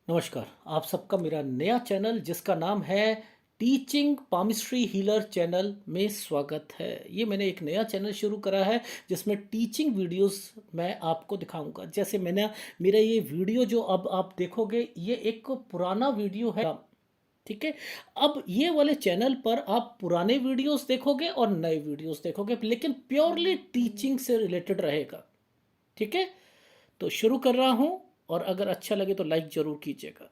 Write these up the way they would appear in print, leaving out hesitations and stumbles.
नमस्कार। आप सबका मेरा नया चैनल जिसका नाम है टीचिंग पामिस्ट्री हीलर चैनल में स्वागत है। ये मैंने एक नया चैनल शुरू करा है जिसमें टीचिंग वीडियोस मैं आपको दिखाऊंगा। जैसे मैंने मेरा ये वीडियो जो अब आप देखोगे ये एक पुराना वीडियो है, ठीक है। अब ये वाले चैनल पर आप पुराने वीडियोस देखोगे और नए वीडियोस देखोगे, लेकिन प्योरली टीचिंग से रिलेटेड रहेगा, ठीक है। तो शुरू कर रहा हूँ और अगर अच्छा लगे तो लाइक ज़रूर कीजिएगा।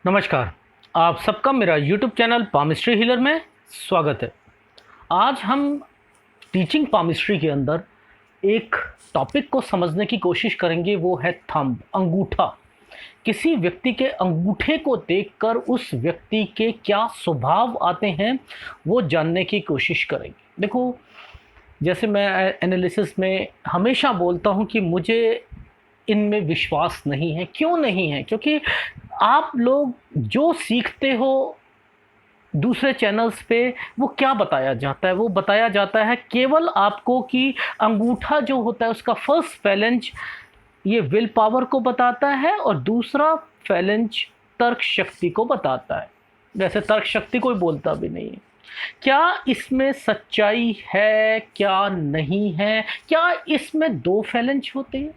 नमस्कार। आप सबका मेरा यूट्यूब चैनल पामिस्ट्री हीलर में स्वागत है। आज हम टीचिंग पामिस्ट्री के अंदर एक टॉपिक को समझने की कोशिश करेंगे, वो है थंब, अंगूठा। किसी व्यक्ति के अंगूठे को देखकर उस व्यक्ति के क्या स्वभाव आते हैं वो जानने की कोशिश करेंगे। देखो, जैसे मैं एनालिसिस में हमेशा बोलता हूँ कि मुझे इनमें विश्वास नहीं है। क्यों नहीं है? क्योंकि आप लोग जो सीखते हो दूसरे चैनल्स पे, वो क्या बताया जाता है? वो बताया जाता है केवल आपको कि अंगूठा जो होता है उसका फर्स्ट फैलेंज ये विल पावर को बताता है और दूसरा फैलेंज तर्क शक्ति को बताता है। वैसे तर्क शक्ति कोई बोलता भी नहीं है। क्या इसमें सच्चाई है, क्या नहीं है? क्या इसमें दो फैलेंज होते हैं?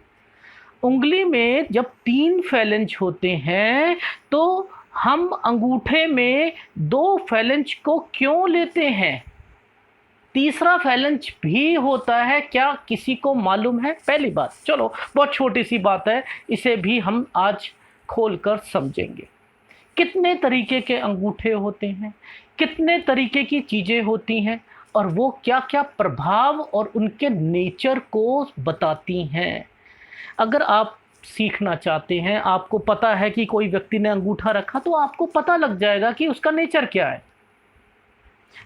उंगली में जब तीन फैलेंज होते हैं तो हम अंगूठे में दो फैलेंज को क्यों लेते हैं? तीसरा फैलेंज भी होता है, क्या किसी को मालूम है? पहली बात, चलो बहुत छोटी सी बात है, इसे भी हम आज खोलकर समझेंगे। कितने तरीके के अंगूठे होते हैं, कितने तरीके की चीज़ें होती हैं और वो क्या क्या प्रभाव और उनके नेचर को बताती हैं। अगर आप सीखना चाहते हैं, आपको पता है कि कोई व्यक्ति ने अंगूठा रखा, तो आपको पता लग जाएगा कि उसका नेचर क्या है।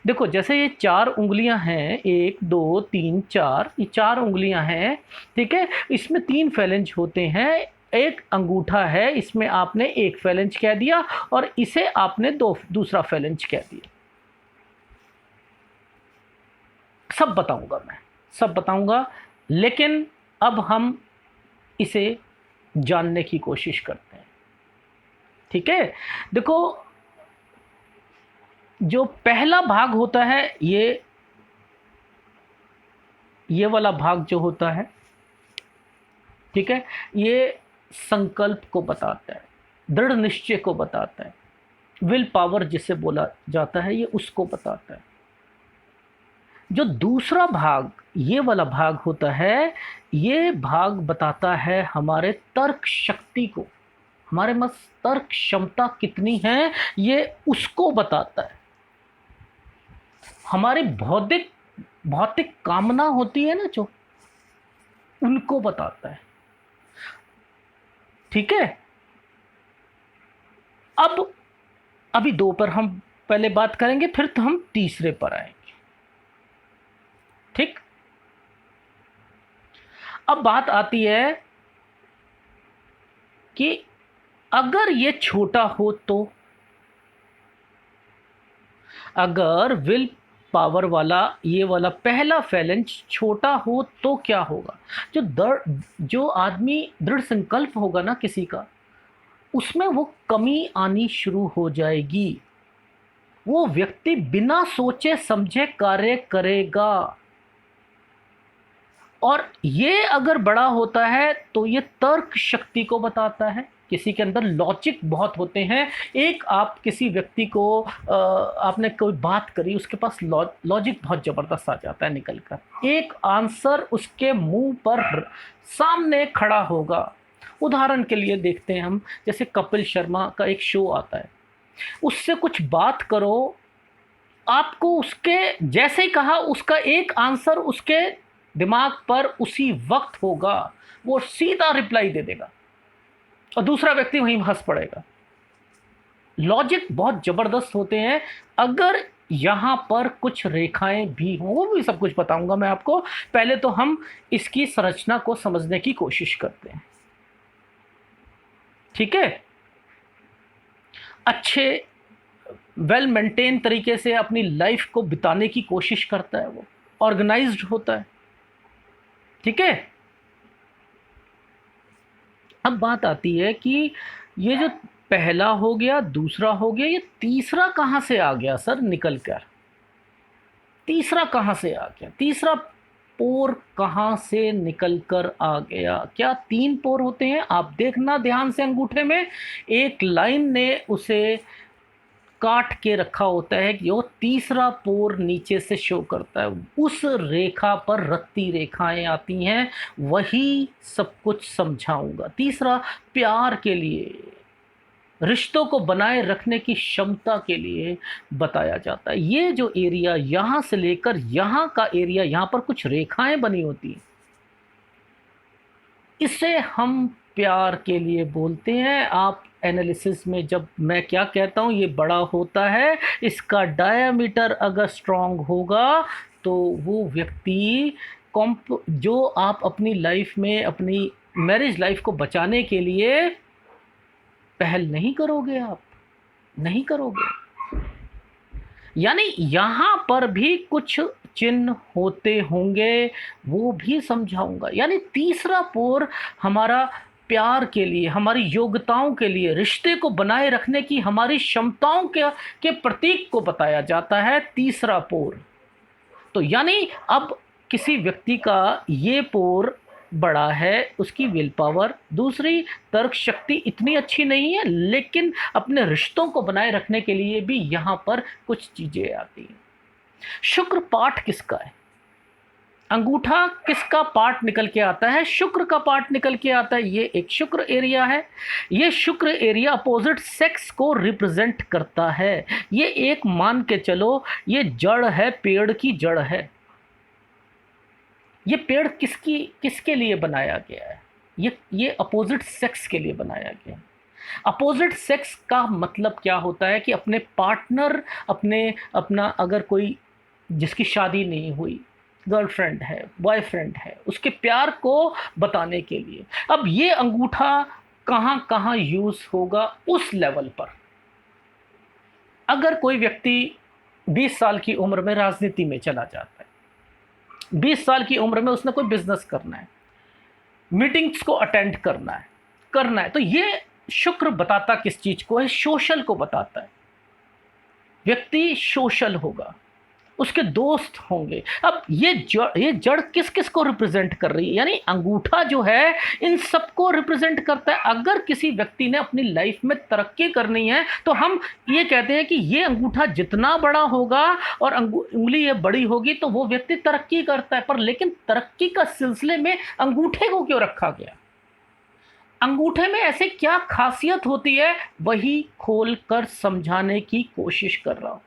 देखो, जैसे ये चार उंगलियां हैं, एक दो तीन चार, ये चार उंगलियां हैं, ठीक है। इसमें तीन फैलेंज होते हैं। एक अंगूठा है, इसमें आपने एक फैलेंज कह दिया और इसे आपने दूसरा फैलेंज कह दिया। सब बताऊंगा मैं, सब बताऊंगा, लेकिन अब हम इसे जानने की कोशिश करते हैं, ठीक है। देखो, जो पहला भाग होता है, ये वाला भाग जो होता है, ठीक है, ये संकल्प को बताता है, दृढ़ निश्चय को बताता है, विल पावर जिसे बोला जाता है, ये उसको बताता है। जो दूसरा भाग, ये वाला भाग होता है, ये भाग बताता है हमारे तर्क शक्ति को, हमारे में तर्क क्षमता कितनी है ये उसको बताता है। हमारी भौतिक भौतिक कामना होती है ना जो, उनको बताता है, ठीक है। अब अभी दो पर हम पहले बात करेंगे, फिर तो हम तीसरे पर आएंगे, ठीक। अब बात आती है कि अगर ये छोटा हो तो, अगर विल पावर वाला ये वाला पहला फैलेंज छोटा हो तो क्या होगा? जो आदमी दृढ़ संकल्प होगा ना किसी का, उसमें वो कमी आनी शुरू हो जाएगी। वो व्यक्ति बिना सोचे समझे कार्य करेगा। और ये अगर बड़ा होता है तो ये तर्क शक्ति को बताता है। किसी के अंदर लॉजिक बहुत होते हैं। एक आप किसी व्यक्ति को आपने कोई बात करी, उसके पास लॉजिक बहुत ज़बरदस्त आ जाता है निकल कर, एक आंसर उसके मुंह पर सामने खड़ा होगा। उदाहरण के लिए देखते हैं हम, जैसे कपिल शर्मा का एक शो आता है, उससे कुछ बात करो, आपको उसके जैसे ही कहा उसका एक आंसर उसके दिमाग पर उसी वक्त होगा, वो सीधा रिप्लाई दे देगा और दूसरा व्यक्ति वहीं हंस पड़ेगा। लॉजिक बहुत ज़बरदस्त होते हैं। अगर यहाँ पर कुछ रेखाएं भी हों, वो भी सब कुछ बताऊंगा मैं आपको। पहले तो हम इसकी संरचना को समझने की कोशिश करते हैं, ठीक है। अच्छे वेल मेंटेन तरीके से अपनी लाइफ को बिताने की कोशिश करता है, वो ऑर्गेनाइज्ड होता है, ठीक है। अब बात आती है कि ये जो पहला हो गया, दूसरा हो गया, ये तीसरा कहाँ से आ गया सर निकल कर? तीसरा कहाँ से आ गया? तीसरा पोर कहाँ से निकल कर आ गया? क्या 3 पोर होते हैं? आप देखना ध्यान से, अंगूठे में एक लाइन ने उसे काट के रखा होता है कि वो तीसरा पोर नीचे से शो करता है। उस रेखा पर रत्ती रेखाएं आती हैं, वही सब कुछ समझाऊंगा। तीसरा, प्यार के लिए, रिश्तों को बनाए रखने की क्षमता के लिए बताया जाता है। ये जो एरिया यहाँ से लेकर यहाँ का एरिया, यहाँ पर कुछ रेखाएं बनी होती हैं, इसे हम प्यार के लिए बोलते हैं। आप एनालिसिस में जब मैं क्या कहता हूँ, ये बड़ा होता है, इसका डायामीटर अगर स्ट्रांग होगा तो वो व्यक्ति कॉम्प जो आप अपनी लाइफ में, अपनी मैरिज लाइफ को बचाने के लिए पहल नहीं करोगे, आप नहीं करोगे। यानी यहाँ पर भी कुछ चिन्ह होते होंगे, वो भी समझाऊंगा। यानी तीसरा पोर हमारा प्यार के लिए, हमारी योग्यताओं के लिए, रिश्ते को बनाए रखने की हमारी क्षमताओं के प्रतीक को बताया जाता है, तीसरा पोर। तो यानी अब किसी व्यक्ति का ये पोर बड़ा है, उसकी विल पावर, दूसरी तर्क शक्ति इतनी अच्छी नहीं है, लेकिन अपने रिश्तों को बनाए रखने के लिए भी यहाँ पर कुछ चीज़ें आती हैं। शुक्र पार्ट किसका है? अंगूठा किसका पार्ट निकल के आता है? शुक्र का पार्ट निकल के आता है। ये एक शुक्र एरिया है। ये शुक्र एरिया अपोजिट सेक्स को रिप्रेजेंट करता है। ये एक मान के चलो, ये जड़ है, पेड़ की जड़ है। ये पेड़ किसके लिए बनाया गया है? ये अपोजिट सेक्स के लिए बनाया गया है। अपोजिट सेक्स का मतलब क्या होता है कि अपने पार्टनर, अपना अगर कोई जिसकी शादी नहीं हुई, गर्लफ्रेंड है, बॉयफ्रेंड है, उसके प्यार को बताने के लिए। अब ये अंगूठा कहाँ कहाँ यूज़ होगा? उस लेवल पर। अगर कोई व्यक्ति 20 साल की उम्र में राजनीति में चला जाता है, 20 साल की उम्र में उसने कोई बिजनेस करना है, मीटिंग्स को अटेंड करना है, तो ये शुक्र बताता किस चीज को है? सोशल को बताता है। व्यक्ति सोशल होगा, उसके दोस्त होंगे। अब ये जड़ किस किस को रिप्रेजेंट कर रही है? यानी अंगूठा जो है इन सबको रिप्रेजेंट करता है। अगर किसी व्यक्ति ने अपनी लाइफ में तरक्की करनी है तो हम ये कहते हैं कि ये अंगूठा जितना बड़ा होगा और उंगली ये बड़ी होगी तो वो व्यक्ति तरक्की करता है। पर लेकिन तरक्की का सिलसिले में अंगूठे को क्यों रखा गया? अंगूठे में ऐसे क्या खासियत होती है? वही खोलकर समझाने की कोशिश कर रहा हूं,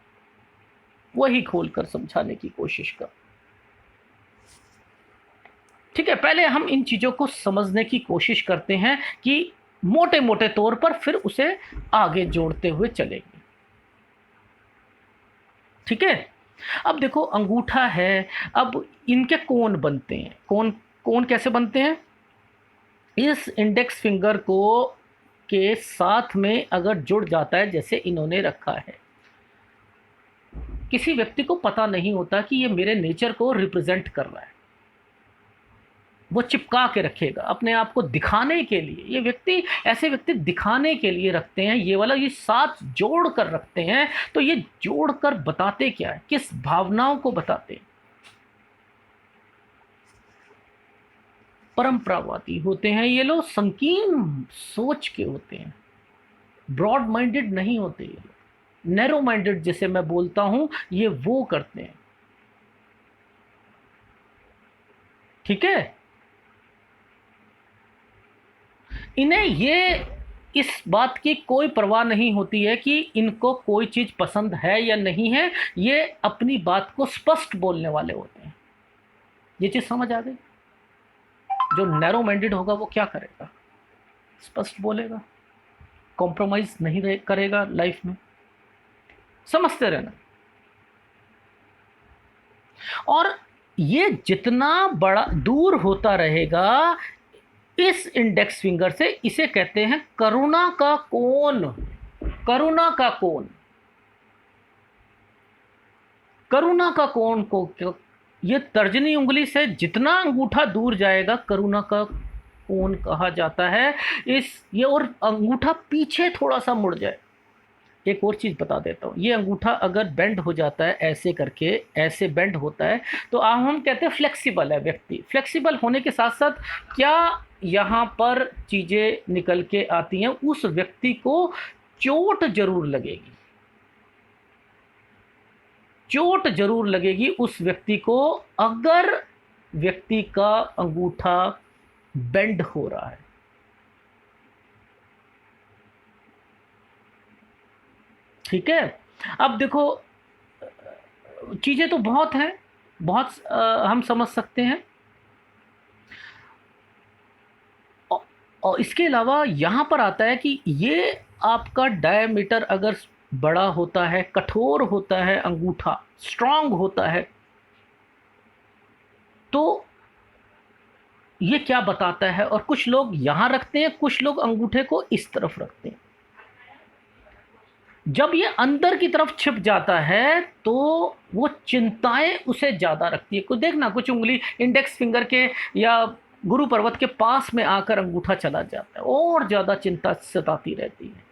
वही खोलकर समझाने की कोशिश कर। ठीक है, पहले हम इन चीजों को समझने की कोशिश करते हैं कि मोटे मोटे तौर पर, फिर उसे आगे जोड़ते हुए चलेंगे। ठीक है, अब देखो अंगूठा है, अब इनके कोण बनते हैं। कोण कैसे बनते हैं? इस इंडेक्स फिंगर को के साथ में अगर जुड़ जाता है, जैसे इन्होंने रखा है, किसी व्यक्ति को पता नहीं होता कि ये मेरे नेचर को रिप्रेजेंट कर रहा है, वो चिपका के रखेगा अपने आप को दिखाने के लिए। ये व्यक्ति, ऐसे व्यक्ति दिखाने के लिए रखते हैं, ये वाला ये साथ जोड़ कर रखते हैं। तो ये जोड़ कर बताते क्या है? किस भावनाओं को बताते हैं? परंपरावादी होते हैं ये लोग, संकीर्ण सोच के होते हैं, ब्रॉड माइंडेड नहीं होते ये लोग, नैरो माइंडेड जिसे मैं बोलता हूं, ये वो करते हैं। ठीक है, इन्हें ये इस बात की कोई परवाह नहीं होती है कि इनको कोई चीज पसंद है या नहीं है। ये अपनी बात को स्पष्ट बोलने वाले होते हैं। ये चीज समझ आ गई? जो नैरो माइंडेड होगा वो क्या करेगा? स्पष्ट बोलेगा, कॉम्प्रोमाइज नहीं करेगा लाइफ में। समझते रहना। और ये जितना बड़ा दूर होता रहेगा इस इंडेक्स फिंगर से, इसे कहते हैं करुणा का कोण। करुणा का कोण, करुणा का कोण को, ये तर्जनी उंगली से जितना अंगूठा दूर जाएगा, करुणा का ओन कहा जाता है। ये और अंगूठा पीछे थोड़ा सा मुड़ जाए। एक और चीज़ बता देता हूँ, ये अंगूठा अगर बेंड हो जाता है ऐसे करके, ऐसे बेंड होता है, तो हम कहते हैं फ्लेक्सिबल है व्यक्ति। फ्लेक्सिबल होने के साथ साथ क्या यहाँ पर चीज़ें निकल के आती हैं, उस व्यक्ति को चोट जरूर लगेगी, चोट जरूर लगेगी उस व्यक्ति को, अगर व्यक्ति का अंगूठा बेंड हो रहा है। ठीक है। अब देखो, चीज़ें तो बहुत हैं, बहुत हम समझ सकते हैं। और इसके अलावा यहाँ पर आता है कि ये आपका डायमीटर अगर बड़ा होता है, कठोर होता है, अंगूठा स्ट्रांग होता है, तो ये क्या बताता है। और कुछ लोग यहाँ रखते हैं, कुछ लोग अंगूठे को इस तरफ रखते हैं। जब ये अंदर की तरफ छिप जाता है तो वो चिंताएं उसे ज़्यादा रखती है। कुछ देखना, कुछ उंगली इंडेक्स फिंगर के या गुरु पर्वत के पास में आकर अंगूठा चला जाता है, और ज़्यादा चिंता सताती रहती है।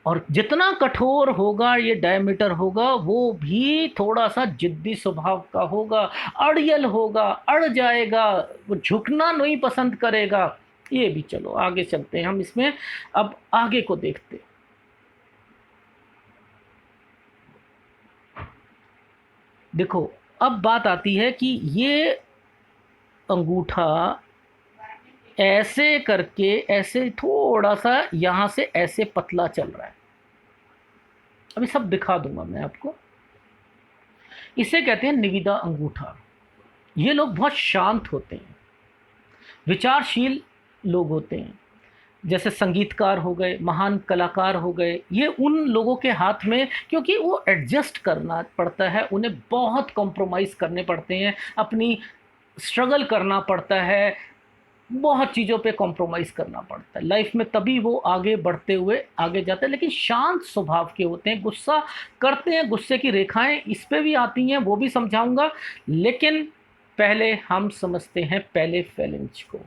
और जितना कठोर होगा ये डायमीटर होगा, वो भी थोड़ा सा जिद्दी स्वभाव का होगा, अड़ियल होगा, अड़ जाएगा, वो झुकना नहीं पसंद करेगा। ये भी, चलो आगे चलते हैं हम इसमें, अब आगे को देखते हैं। देखो, अब बात आती है कि ये अंगूठा ऐसे करके, ऐसे थोड़ा सा यहाँ से ऐसे पतला चल रहा है। अभी सब दिखा दूंगा मैं आपको। इसे कहते हैं निविदा अंगूठा। ये लोग बहुत शांत होते हैं, विचारशील लोग होते हैं, जैसे संगीतकार हो गए, महान कलाकार हो गए। ये उन लोगों के हाथ में, क्योंकि वो एडजस्ट करना पड़ता है, उन्हें बहुत कॉम्प्रोमाइज़ करने पड़ते हैं, अपनी स्ट्रगल करना पड़ता है, बहुत चीज़ों पे कॉम्प्रोमाइज़ करना पड़ता है लाइफ में, तभी वो आगे बढ़ते हुए आगे जाते हैं। लेकिन शांत स्वभाव के होते हैं, गुस्सा करते हैं, गुस्से की रेखाएं इस पे भी आती हैं, वो भी समझाऊंगा। लेकिन पहले हम समझते हैं पहले फैलेंज को।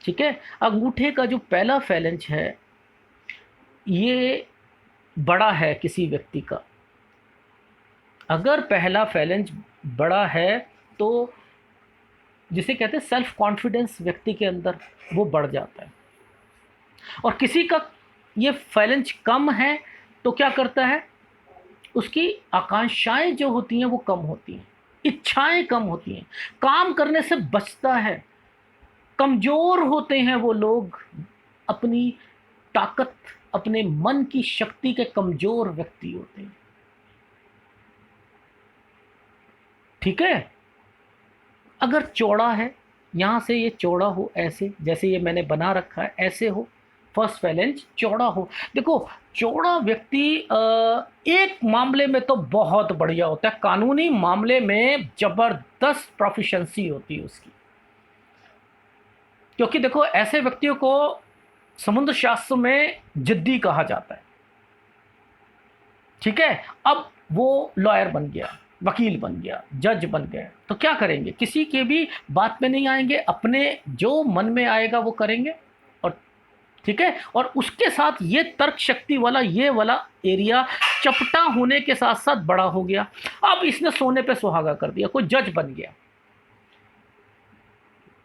ठीक है। अंगूठे का जो पहला फैलेंज है ये बड़ा है किसी व्यक्ति का। अगर पहला फैलेंज बड़ा है तो जिसे कहते हैं सेल्फ कॉन्फिडेंस व्यक्ति के अंदर वो बढ़ जाता है। और किसी का ये फैलेंज कम है तो क्या करता है, उसकी आकांक्षाएं जो होती हैं वो कम होती हैं, इच्छाएं कम होती हैं, काम करने से बचता है, कमज़ोर होते हैं वो लोग, अपनी ताकत, अपने मन की शक्ति के कमज़ोर व्यक्ति होते हैं। ठीक है। अगर चौड़ा है, यहाँ से ये चौड़ा हो, ऐसे जैसे ये मैंने बना रखा है, ऐसे हो, फर्स्ट फैलेंज चौड़ा हो। देखो, चौड़ा व्यक्ति एक मामले में तो बहुत बढ़िया होता है, कानूनी मामले में ज़बरदस्त प्रोफिशेंसी होती है उसकी। क्योंकि देखो, ऐसे व्यक्तियों को समुद्र शास्त्र में जिद्दी कहा जाता है। ठीक है। अब वो लॉयर बन गया, वकील बन गया, जज बन गए, तो क्या करेंगे, किसी के भी बात में नहीं आएंगे, अपने जो मन में आएगा वो करेंगे। और ठीक है। और उसके साथ ये तर्क शक्ति वाला ये वाला एरिया चपटा होने के साथ साथ बड़ा हो गया। अब इसने सोने पे सुहागा कर दिया, कोई जज बन गया।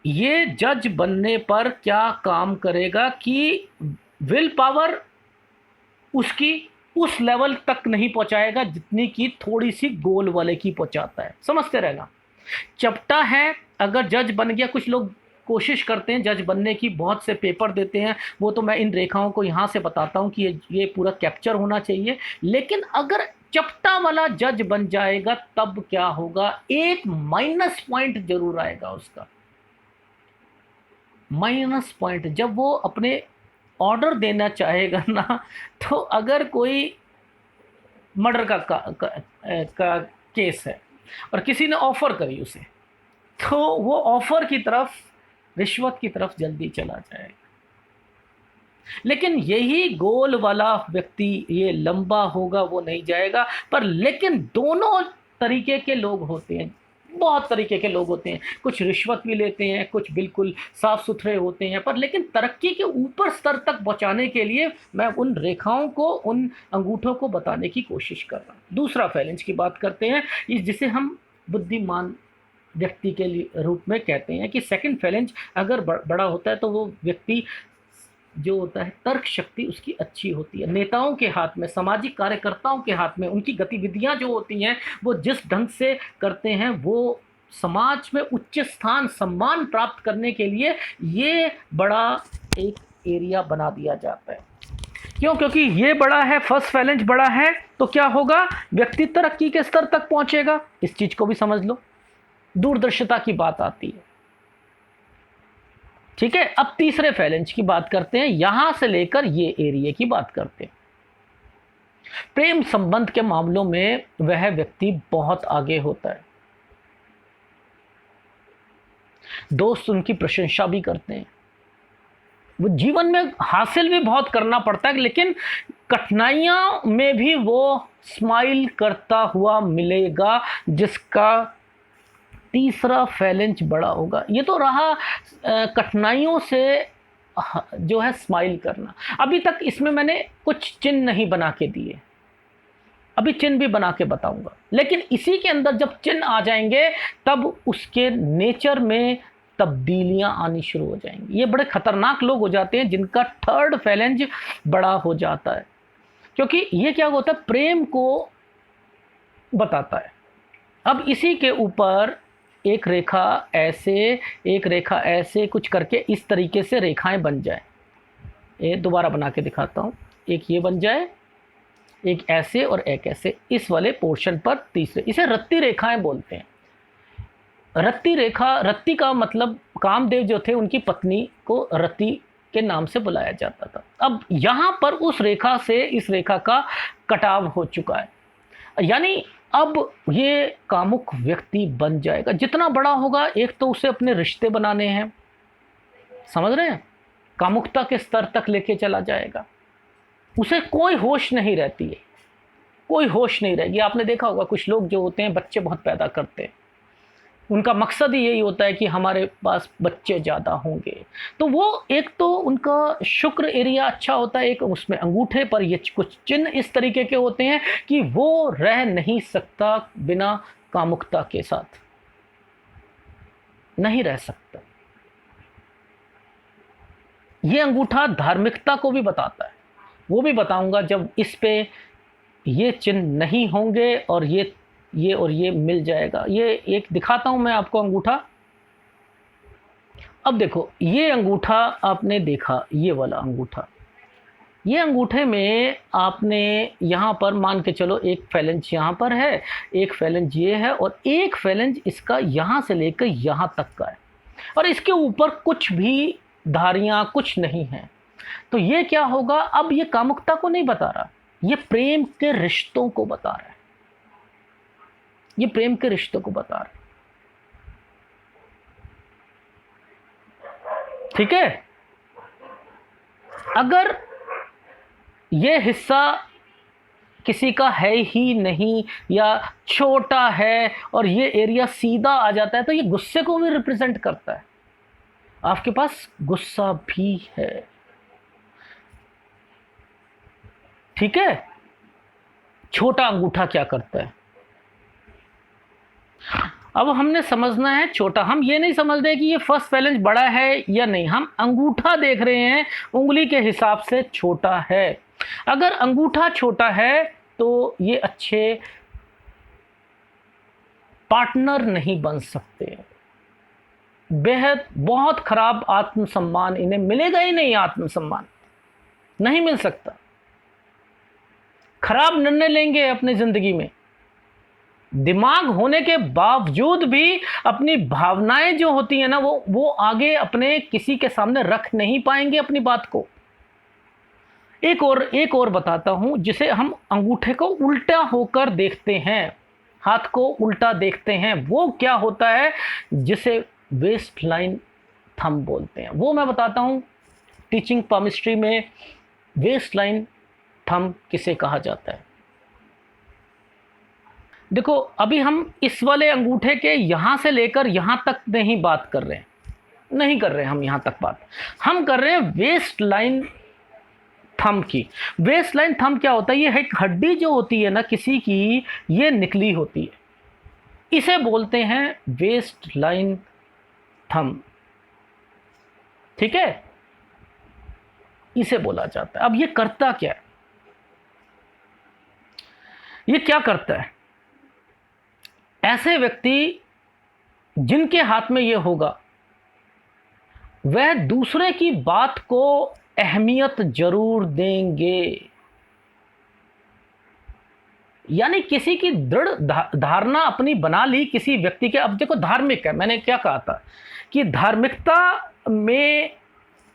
ये जज बनने पर क्या काम करेगा कि विल पावर उसकी उस लेवल तक नहीं पहुंचाएगा जितनी की थोड़ी सी गोल वाले की पहुंचाता है। समझते रहना, चपटा है, अगर जज बन गया, कुछ लोग कोशिश करते हैं जज बनने की, बहुत से पेपर देते हैं, वो तो मैं इन रेखाओं को यहाँ से बताता हूँ कि ये पूरा कैप्चर होना चाहिए। लेकिन अगर चपटा वाला जज बन जाएगा तब क्या होगा, एक माइनस पॉइंट जरूर आएगा उसका। माइनस पॉइंट, जब वो अपने ऑर्डर देना चाहेगा ना, तो अगर कोई मर्डर का केस है और किसी ने ऑफर करी उसे, तो वो ऑफर की तरफ, रिश्वत की तरफ जल्दी चला जाएगा। लेकिन यही गोल वाला व्यक्ति, ये लंबा होगा, वो नहीं जाएगा। पर लेकिन दोनों तरीके के लोग होते हैं। बहुत तरीके के लोग होते हैं, कुछ रिश्वत भी लेते हैं, कुछ बिल्कुल साफ सुथरे होते हैं, पर लेकिन तरक्की के ऊपर स्तर तक पहुंचाने के लिए मैं उन रेखाओं को, उन अंगूठों को बताने की कोशिश कर रहा हूँ। दूसरा फैलेंज की बात करते हैं, जिसे हम बुद्धिमान व्यक्ति के रूप में कहते हैं कि सेकंड फैलेंज अगर बड़ा होता है तो वो व्यक्ति जो होता है, तर्क शक्ति उसकी अच्छी होती है। नेताओं के हाथ में, सामाजिक कार्यकर्ताओं के हाथ में उनकी गतिविधियां जो होती हैं वो जिस ढंग से करते हैं, वो समाज में उच्च स्थान, सम्मान प्राप्त करने के लिए ये बड़ा एक एरिया बना दिया जाता है। क्यों? क्योंकि ये बड़ा है, फर्स्ट फैलेंज बड़ा है, तो क्या होगा, व्यक्ति तरक्की के स्तर तक पहुंचेगा। इस चीज को भी समझ लो, दूरदर्शिता की बात आती है। ठीक है, अब तीसरे फैलेंज की बात करते हैं, यहां से लेकर ये एरिया की बात करते हैं। प्रेम संबंध के मामलों में वह व्यक्ति बहुत आगे होता है, दोस्त उनकी प्रशंसा भी करते हैं, वो जीवन में हासिल भी बहुत करना पड़ता है, लेकिन कठिनाइयों में भी वो स्माइल करता हुआ मिलेगा, जिसका तीसरा फैलेंज बड़ा होगा। ये तो रहा कठिनाइयों से जो है स्माइल करना। अभी तक इसमें मैंने कुछ चिन्ह नहीं बना के दिए, अभी चिन्ह भी बना के बताऊंगा, लेकिन इसी के अंदर जब चिन्ह आ जाएंगे तब उसके नेचर में तब्दीलियां आनी शुरू हो जाएंगी। ये बड़े खतरनाक लोग हो जाते हैं जिनका थर्ड फैलेंज बड़ा हो जाता है, क्योंकि ये क्या होता है, प्रेम को बताता है। अब इसी के ऊपर एक रेखा ऐसे, एक रेखा ऐसे कुछ करके इस तरीके से रेखाएं बन जाए। ये दोबारा बना के दिखाता हूँ, एक ये बन जाए, एक ऐसे और एक ऐसे, इस वाले पोर्शन पर तीसरे, इसे रत्ती रेखाएं बोलते हैं। रत्ती रेखा, रत्ती का मतलब कामदेव जो थे उनकी पत्नी को रति के नाम से बुलाया जाता था। अब यहाँ पर उस रेखा से इस रेखा का कटाव हो चुका है, यानी अब ये कामुक व्यक्ति बन जाएगा। जितना बड़ा होगा, एक तो उसे अपने रिश्ते बनाने हैं, समझ रहे हैं, कामुकता के स्तर तक लेके चला जाएगा, उसे कोई होश नहीं रहती है, कोई होश नहीं रहेगी। आपने देखा होगा कुछ लोग जो होते हैं बच्चे बहुत पैदा करते हैं, उनका मकसद ही यही होता है कि हमारे पास बच्चे ज़्यादा होंगे। तो वो एक तो उनका शुक्र एरिया अच्छा होता है, एक उसमें अंगूठे पर ये कुछ चिन्ह इस तरीके के होते हैं कि वो रह नहीं सकता बिना कामुकता के साथ, नहीं रह सकता। ये अंगूठा धार्मिकता को भी बताता है, वो भी बताऊंगा जब इस पे ये चिन्ह नहीं होंगे और ये मिल जाएगा। ये एक दिखाता हूं मैं आपको अंगूठा। अब देखो, ये अंगूठा आपने देखा, ये वाला अंगूठा, ये अंगूठे में आपने यहाँ पर मान के चलो एक फैलेंज यहाँ पर है, एक फैलेंज ये है, और एक फैलेंज इसका यहाँ से लेकर यहाँ तक का है, और इसके ऊपर कुछ भी धारियाँ कुछ नहीं है। तो ये क्या होगा, अब ये कामुकता को नहीं बता रहा, ये प्रेम के रिश्तों को बता रहा है, ये प्रेम के रिश्तों को बता रहा है। ठीक है, अगर ये हिस्सा किसी का है ही नहीं या छोटा है और ये एरिया सीधा आ जाता है, तो ये गुस्से को भी रिप्रेजेंट करता है। आपके पास गुस्सा भी है, ठीक है। छोटा अंगूठा क्या करता है, अब हमने समझना है छोटा। हम ये नहीं समझ रहे कि ये फर्स्ट फैलेंज बड़ा है या नहीं, हम अंगूठा देख रहे हैं, उंगली के हिसाब से छोटा है। अगर अंगूठा छोटा है तो ये अच्छे पार्टनर नहीं बन सकते, बेहद बहुत खराब आत्मसम्मान इन्हें मिलेगा ही नहीं, आत्मसम्मान नहीं मिल सकता। खराब निर्णय लेंगे अपनी जिंदगी में, दिमाग होने के बावजूद भी अपनी भावनाएं जो होती हैं ना, वो आगे अपने किसी के सामने रख नहीं पाएंगे अपनी बात को। एक और बताता हूं, जिसे हम अंगूठे को उल्टा होकर देखते हैं, हाथ को उल्टा देखते हैं, वो क्या होता है, जिसे वेस्ट लाइन थंब बोलते हैं। वो मैं बताता हूं टीचिंग पामिस्ट्री में वेस्ट लाइन थंब किसे कहा जाता है। देखो अभी हम इस वाले अंगूठे के यहाँ से लेकर यहाँ तक नहीं बात कर रहे हैं, नहीं कर रहे हैं हम यहाँ तक बात, हम कर रहे हैं वेस्ट लाइन थंब की। वेस्ट लाइन थंब क्या होता है? ये एक हड्डी जो होती है ना किसी की, ये निकली होती है, इसे बोलते हैं वेस्ट लाइन थंब, ठीक है, इसे बोला जाता है। अब ये करता क्या है? ये क्या करता है? ऐसे व्यक्ति जिनके हाथ में ये होगा वह दूसरे की बात को अहमियत जरूर देंगे, यानी किसी की दृढ़ धारणा अपनी बना ली किसी व्यक्ति के। अब देखो धार्मिक है, मैंने क्या कहा था कि धार्मिकता में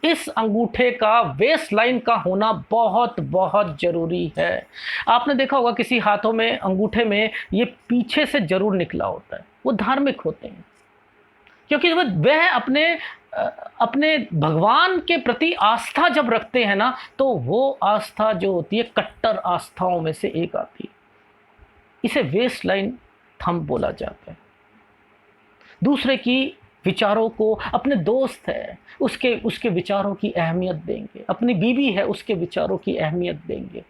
इस अंगूठे का वेस्ट लाइन का होना बहुत बहुत जरूरी है। आपने देखा होगा किसी हाथों में अंगूठे में ये पीछे से जरूर निकला होता है, वो धार्मिक होते हैं, क्योंकि वह अपने भगवान के प्रति आस्था जब रखते हैं ना, तो वो आस्था जो होती है कट्टर आस्थाओं में से एक आती है। इसे वेस्ट लाइन थंब बोला जाता है। दूसरे की विचारों को, अपने दोस्त है उसके विचारों की अहमियत देंगे, अपनी बीवी है उसके विचारों की अहमियत देंगे।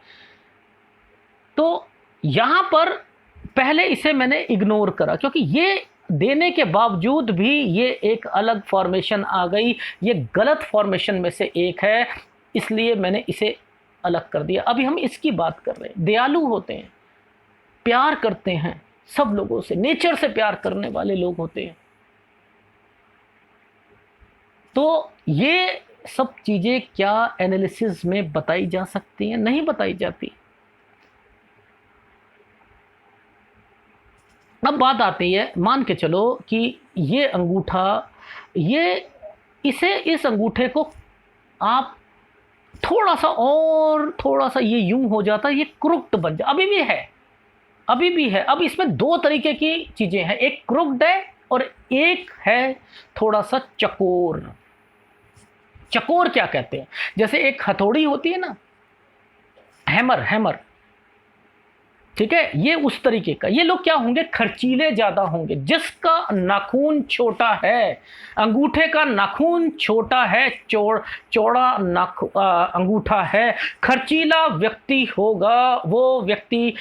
तो यहाँ पर पहले इसे मैंने इग्नोर करा, क्योंकि ये देने के बावजूद भी ये एक अलग फॉर्मेशन आ गई, ये गलत फॉर्मेशन में से एक है, इसलिए मैंने इसे अलग कर दिया। अभी हम इसकी बात कर रहे हैं। दयालु होते हैं, प्यार करते हैं सब लोगों से, नेचर से प्यार करने वाले लोग होते हैं। तो ये सब चीजें क्या एनालिसिस में बताई जा सकती हैं? नहीं बताई जाती। अब बात आती है, मान के चलो कि ये अंगूठा, इस अंगूठे को आप थोड़ा सा ये यूं हो जाता, ये क्रुक्ड बन जाता। अभी भी है। अब इसमें दो तरीके की चीजें हैं, एक क्रुक्ड है और एक है थोड़ा सा चकोर। चकोर क्या कहते हैं? जैसे एक हथौड़ी होती है ना, हैमर, ठीक है, ये उस तरीके का। ये लोग क्या होंगे? खर्चीले ज्यादा होंगे। जिसका नाखून छोटा है, अंगूठे का नाखून छोटा है, चौड़ा अंगूठा है, खर्चीला व्यक्ति होगा। वो व्यक्ति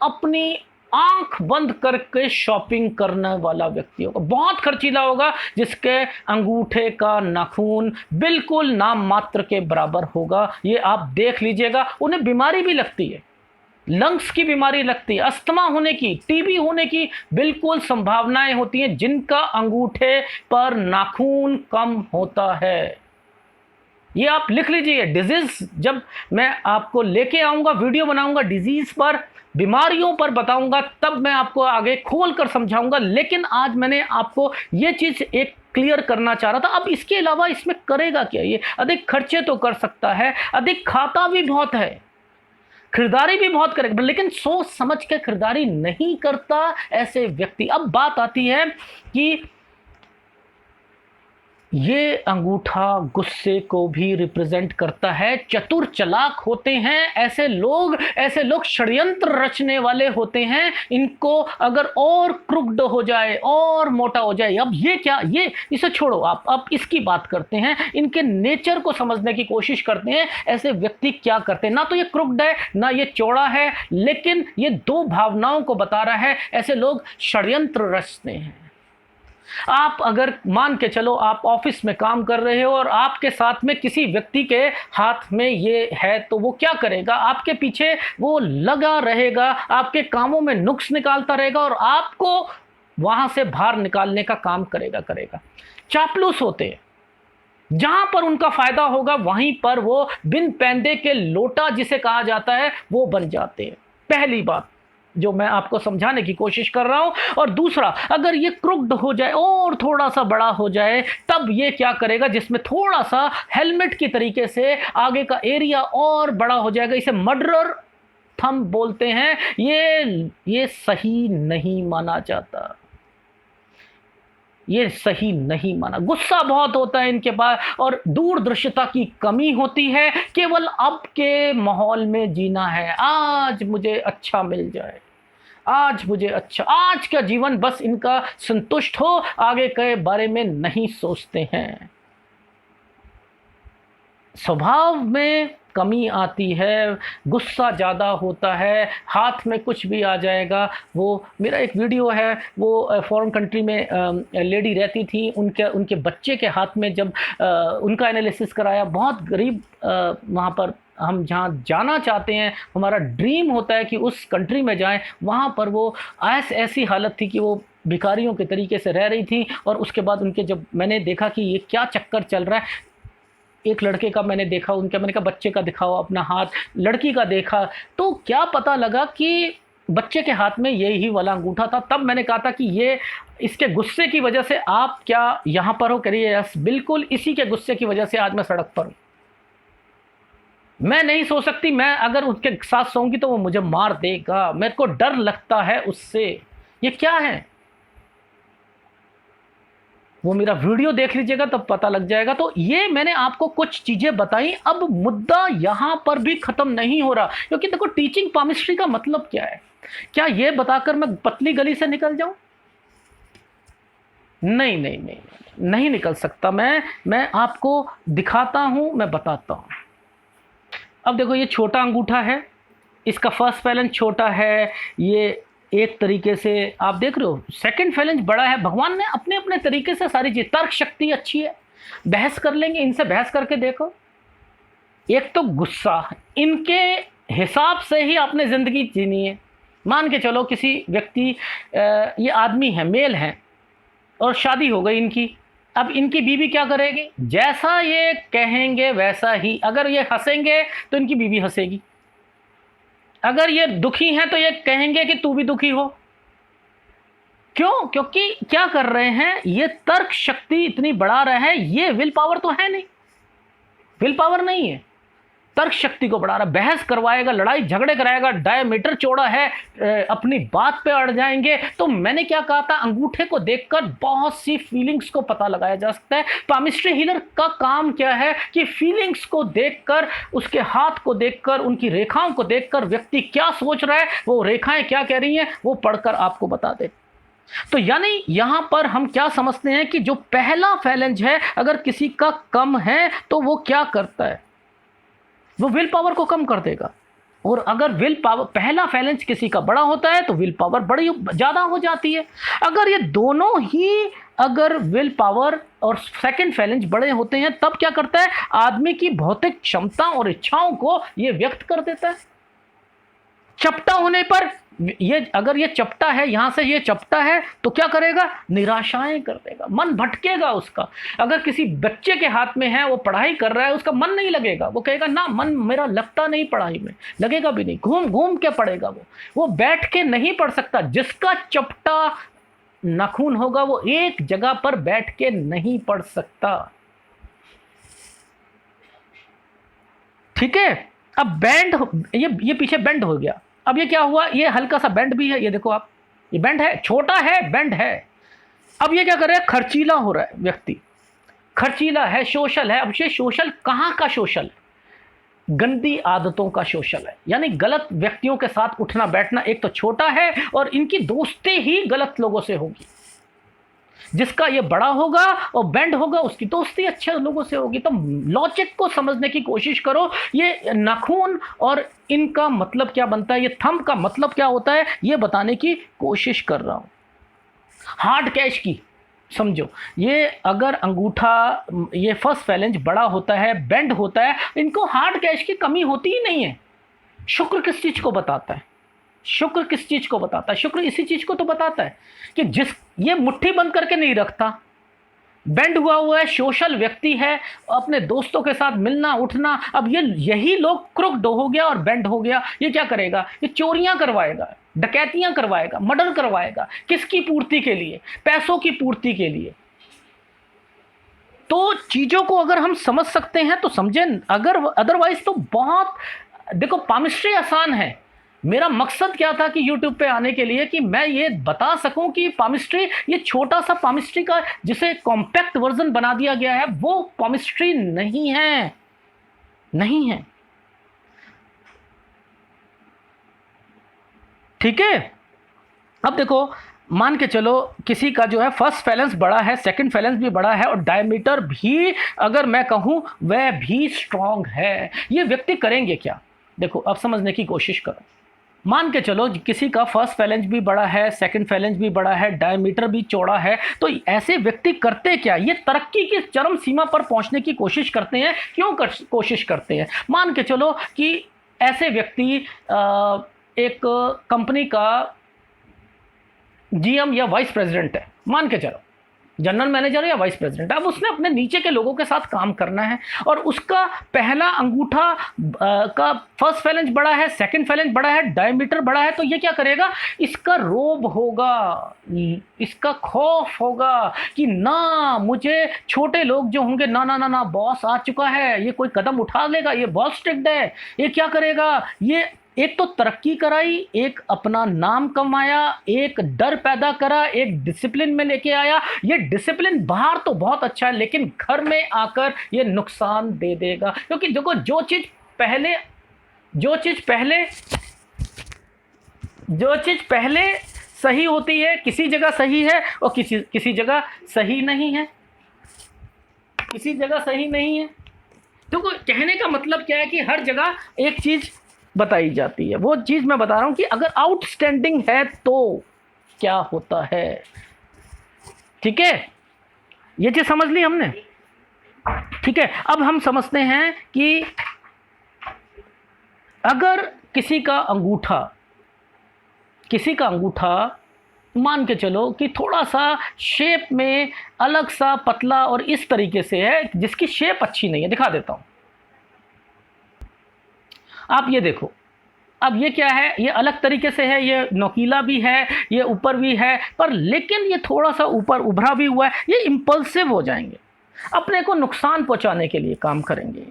अपनी आंख बंद करके शॉपिंग करने वाला व्यक्ति होगा, बहुत खर्चीला होगा, जिसके अंगूठे का नाखून बिल्कुल नाम मात्र के बराबर होगा। ये आप देख लीजिएगा। उन्हें बीमारी भी लगती है, लंग्स की बीमारी लगती है, अस्थमा होने की, टीबी होने की बिल्कुल संभावनाएं होती हैं, जिनका अंगूठे पर नाखून कम होता है। ये आप लिख लीजिए। डिजीज, जब मैं आपको लेके आऊंगा, वीडियो बनाऊंगा डिजीज पर, बीमारियों पर बताऊंगा, तब मैं आपको आगे खोल कर समझाऊंगा। लेकिन आज मैंने आपको ये चीज एक क्लियर करना चाह रहा था। अब इसके अलावा इसमें करेगा क्या? ये अधिक खर्चे तो कर सकता है, अधिक खाता भी बहुत है, खरीदारी भी बहुत करेगा, लेकिन सोच समझ के खरीदारी नहीं करता ऐसे व्यक्ति। अब बात आती है कि ये अंगूठा गुस्से को भी रिप्रेजेंट करता है। चतुर चालाक होते हैं ऐसे लोग षड्यंत्र रचने वाले होते हैं। इनको अगर और क्रुक्ड हो जाए, और मोटा हो जाए, अब ये क्या, ये इसे छोड़ो, आप इसकी बात करते हैं। इनके नेचर को समझने की कोशिश करते हैं। ऐसे व्यक्ति क्या करते हैं? ना तो ये क्रुक्ड है, ना ये चौड़ा है, लेकिन ये दो भावनाओं को बता रहा है। ऐसे लोग षड्यंत्र रचते हैं। आप अगर मान के चलो, आप ऑफिस में काम कर रहे हो और आपके साथ में किसी व्यक्ति के हाथ में ये है, तो वो क्या करेगा? आपके पीछे वो लगा रहेगा, आपके कामों में नुक्स निकालता रहेगा और आपको वहां से बाहर निकालने का काम करेगा। चापलूस होते हैं, जहां पर उनका फायदा होगा वहीं पर वो बिन पैंदे के लोटा जिसे कहा जाता है वो बन जाते हैं। पहली बात जो मैं आपको समझाने की कोशिश कर रहा हूं। और दूसरा, अगर ये क्रुक्ड हो जाए और थोड़ा सा बड़ा हो जाए, तब ये क्या करेगा? जिसमें थोड़ा सा हेलमेट की तरीके से आगे का एरिया और बड़ा हो जाएगा। इसे मर्डरर थंब बोलते हैं। ये सही नहीं माना जाता, ये सही नहीं माना। गुस्सा बहुत होता है इनके पास और दूरदर्शिता की कमी होती है। केवल अब के माहौल में जीना है, आज मुझे अच्छा मिल जाए, आज मुझे अच्छा, आज का जीवन बस इनका संतुष्ट हो, आगे के बारे में नहीं सोचते हैं। स्वभाव में कमी आती है, गुस्सा ज़्यादा होता है, हाथ में कुछ भी आ जाएगा। वो मेरा एक वीडियो है, वो फॉरेन कंट्री में लेडी रहती थी, उनके उनके बच्चे के हाथ में जब उनका एनालिसिस कराया, बहुत गरीब वहाँ पर हम जहाँ जाना चाहते हैं, हमारा ड्रीम होता है कि उस कंट्री में जाएं, वहाँ पर वो ऐसी हालत थी कि वो भिखारियों के तरीके से रह रही थी। और उसके बाद उनके जब मैंने देखा कि ये क्या चक्कर चल रहा है, एक लड़के का मैंने देखा, उनका मैंने कहा बच्चे का दिखाओ अपना हाथ, लड़की का देखा, तो क्या पता लगा कि बच्चे के हाथ में यही वाला अंगूठा था। तब मैंने कहा था कि ये इसके गुस्से की वजह से आप क्या यहाँ पर हो? करिए यस, बिल्कुल इसी के गुस्से की वजह से आज मैं सड़क पर हूँ। मैं नहीं सो सकती, मैं अगर उसके साथ सोऊंगी तो वो मुझे मार देगा, मेरे को डर लगता है उससे। ये क्या है? वो मेरा वीडियो देख लीजिएगा तब पता लग जाएगा। तो ये मैंने आपको कुछ चीजें बताई। अब मुद्दा यहां पर भी खत्म नहीं हो रहा, क्योंकि देखो टीचिंग पामिस्ट्री का मतलब क्या है? क्या ये बताकर मैं पतली गली से निकल जाऊं? नहीं नहीं नहीं, नहीं निकल सकता। मैं आपको दिखाता हूं, मैं बताता हूं। अब देखो ये छोटा अंगूठा है, इसका फर्स्ट फैलेंज छोटा है, ये एक तरीके से आप देख रहे हो, सेकंड फैलेंज बड़ा है। भगवान ने अपने अपने तरीके से सारी चीज, तर्क शक्ति अच्छी है, बहस कर लेंगे, इनसे बहस करके देखो। एक तो गुस्सा, इनके हिसाब से ही आपने जिंदगी जीनी है। मान के चलो किसी व्यक्ति, ये आदमी है, मेल है, और शादी हो गई इनकी। अब इनकी बीवी क्या करेगी? जैसा ये कहेंगे वैसा ही। अगर ये हंसेंगे तो इनकी बीवी हंसेगी, अगर ये दुखी हैं तो ये कहेंगे कि तू भी दुखी हो। क्यों? क्योंकि क्या कर रहे हैं, ये तर्क शक्ति इतनी बढ़ा रहे हैं। ये विल पावर तो है नहीं, विल पावर नहीं है, तर्क शक्ति को बढ़ा रहा है। बहस करवाएगा, लड़ाई झगड़े कराएगा, डायमीटर चौड़ा है, अपनी बात पे अड़ जाएंगे। तो मैंने क्या कहा था, अंगूठे को देखकर बहुत सी फीलिंग्स को पता लगाया जा सकता है। पामिस्ट्री हीलर का काम क्या है कि फीलिंग्स को देखकर, उसके हाथ को देखकर, उनकी रेखाओं को देखकर व्यक्ति क्या सोच रहा है, वो रेखाएं क्या कह रही हैं, वो पढ़कर आपको बता दे। तो यानी यहां पर हम क्या समझते हैं कि जो पहला फैलेंज है, अगर किसी का कम है तो वो क्या करता है, वो विल पावर को कम कर देगा। और अगर विल पावर, पहला फैलेंज किसी का बड़ा होता है तो विल पावर बड़ी ज्यादा हो जाती है। अगर ये दोनों ही, अगर विल पावर और सेकंड फैलेंज बड़े होते हैं, तब क्या करता है, आदमी की भौतिक क्षमता और इच्छाओं को ये व्यक्त कर देता है। चपटा होने पर, ये अगर ये चपटा है, यहां से ये चपटा है, तो क्या करेगा, निराशाएं कर देगा, मन भटकेगा उसका। अगर किसी बच्चे के हाथ में है, वो पढ़ाई कर रहा है, उसका मन नहीं लगेगा, वो कहेगा ना मन मेरा लगता नहीं पढ़ाई में, लगेगा भी नहीं, घूम घूम के पढ़ेगा। वो बैठ के नहीं पढ़ सकता। जिसका चपटा नाखून होगा वो एक जगह पर बैठ के नहीं पढ़ सकता। ठीक है? अब बैंड, ये पीछे बैंड हो गया। अब ये क्या हुआ, ये हल्का सा बैंड भी है, ये देखो आप, ये बैंड है, छोटा है, बैंड है। अब ये क्या कर रहा है, खर्चीला हो रहा है व्यक्ति, खर्चीला है, सोशल है। अब ये सोशल कहाँ का सोशल? गंदी आदतों का सोशल है, यानी गलत व्यक्तियों के साथ उठना बैठना। एक तो छोटा है और इनकी दोस्ती ही गलत लोगों से होगी। जिसका ये बड़ा होगा और बैंड होगा, उसकी दोस्ती अच्छे लोगों से होगी। तो लॉजिक को समझने की कोशिश करो। ये नाखून और इनका मतलब क्या बनता है, ये थंब का मतलब क्या होता है, ये बताने की कोशिश कर रहा हूं। हार्ड कैश की समझो, ये अगर अंगूठा, ये फर्स्ट फैलेंज बड़ा होता है, बेंड होता है, इनको हार्ड कैश की कमी होती ही नहीं है। शुक्र किस चीज को बताता है, शुक्र किस चीज को बताता है, शुक्र इसी चीज को तो बताता है कि जिस, ये मुट्ठी बंद करके नहीं रखता, बेंड हुआ है, सोशल व्यक्ति है, अपने दोस्तों के साथ मिलना उठना। अब ये यही लोग क्रुक्ड हो गया और बेंड हो गया, ये क्या करेगा, ये चोरियां करवाएगा, डकैतियां करवाएगा, मर्डर करवाएगा। किसकी पूर्ति के लिए? पैसों की पूर्ति के लिए। तो चीजों को अगर हम समझ सकते हैं तो समझें, अगर अदरवाइज तो बहुत, देखो पामिस्ट्री आसान है। मेरा मकसद क्या था कि YouTube पे आने के लिए, कि मैं ये बता सकूं कि पामिस्ट्री, ये छोटा सा पामिस्ट्री का जिसे कॉम्पैक्ट वर्जन बना दिया गया है, वो पामिस्ट्री नहीं है, नहीं है। ठीक है? अब देखो, मान के चलो किसी का जो है फर्स्ट फैलेंस बड़ा है, सेकंड फैलेंस भी बड़ा है और डायमीटर भी अगर मैं कहूं वह भी स्ट्रांग है, ये व्यक्ति करेंगे क्या? देखो अब समझने की कोशिश करो। मान के चलो किसी का फर्स्ट फैलेंज भी बड़ा है, सेकंड फैलेंज भी बड़ा है, डायमीटर भी चौड़ा है, तो ऐसे व्यक्ति करते क्या? ये तरक्की की चरम सीमा पर पहुंचने की कोशिश करते हैं। क्यों कोशिश करते हैं? मान के चलो कि ऐसे व्यक्ति एक कंपनी का जीएम या वाइस प्रेसिडेंट है, मान के चलो जनरल मैनेजर या वाइस प्रेसिडेंट। अब उसने अपने नीचे के लोगों के साथ काम करना है और उसका पहला अंगूठा का फर्स्ट फैलेंज बड़ा है, सेकंड फैलेंज बड़ा है, डायमीटर बड़ा है, तो ये क्या करेगा? इसका रोब होगा, इसका खौफ होगा कि ना मुझे छोटे लोग जो होंगे, ना ना ना ना बॉस आ चुका है, ये कोई कदम उठा लेगा, ये बहुत स्ट्रिक्ट है, ये क्या करेगा? ये एक तो तरक्की कराई, एक अपना नाम कमाया, एक डर पैदा करा, एक डिसिप्लिन में लेके आया। ये डिसिप्लिन बाहर तो बहुत अच्छा है लेकिन घर में आकर ये नुकसान दे देगा, क्योंकि देखो जो चीज पहले सही होती है, किसी जगह सही है और किसी जगह सही नहीं है, किसी जगह सही नहीं है। तो कहने का मतलब क्या है कि हर जगह एक चीज बताई जाती है। वो चीज मैं बता रहा हूं कि अगर आउटस्टैंडिंग है तो क्या होता है। ठीक है, ये चीज समझ ली हमने। ठीक है, अब हम समझते हैं कि अगर किसी का अंगूठा मान के चलो कि थोड़ा सा शेप में अलग सा पतला और इस तरीके से है, जिसकी शेप अच्छी नहीं है, दिखा देता हूं। आप ये देखो, अब ये क्या है? ये अलग तरीके से है, ये नोकीला भी है, ये ऊपर भी है, पर लेकिन ये थोड़ा सा ऊपर उभरा भी हुआ है। ये इंपल्सिव हो जाएंगे, अपने को नुकसान पहुंचाने के लिए काम करेंगे।